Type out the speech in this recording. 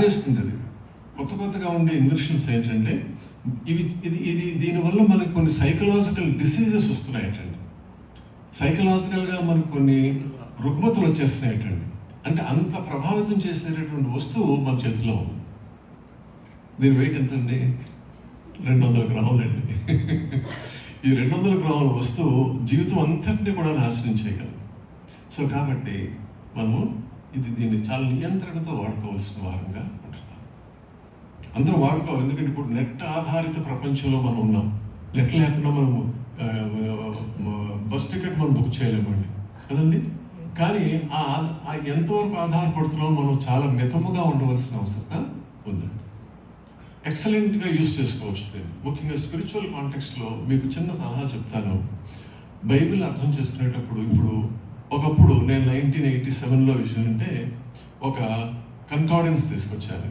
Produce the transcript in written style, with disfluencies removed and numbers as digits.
చేస్తుంది. అది కొత్తగా ఉండే ఇన్వెన్షన్స్ ఏంటంటే దీనివల్ల మనకు కొన్ని సైకలాజికల్ డిసీజెస్ వస్తున్నాయటండి. సైకలాజికల్గా మనకు కొన్ని రుగ్మతలు వచ్చేస్తున్నాయటండి. అంటే అంత ప్రభావితం చేసేటటువంటి వస్తువు మన చేతిలో ఉంది. దీని వెయిట్ ఎంత అండి? 200 గ్రాములండి. ఈ 200 గ్రాముల వస్తువు జీవితం అంతటినీ కూడా నాశనం చేయగలదు. సో కాబట్టి మనము దీన్ని చాలా నియంత్రణతో వాడుకోవాల్సిన వారంగా ఉంటున్నాం. అందరూ వాడుకోవాలి. ఎందుకంటే ఇప్పుడు నెట్ ఆధారిత ప్రపంచంలో మనం ఉన్నాం. నెట్ లేకుండా మనము బస్ టికెట్ మనం బుక్ చేయలేమండి కదండి. కానీ ఎంతవరకు ఆధారపడుతున్నామో మనం చాలా మితముగా ఉండవలసిన అవసరం ఉందండి. ఎక్సలెంట్గా యూజ్ చేసుకోవచ్చు దీన్ని. ముఖ్యంగా స్పిరిచువల్ కాంటెక్స్ట్లో మీకు చిన్న సలహా చెప్తాను. బైబిల్ అర్థం చేసుకునేటప్పుడు ఒకప్పుడు నేను 1987లో విషయం అంటే ఒక కన్కార్డెన్స్ తీసుకొచ్చాను.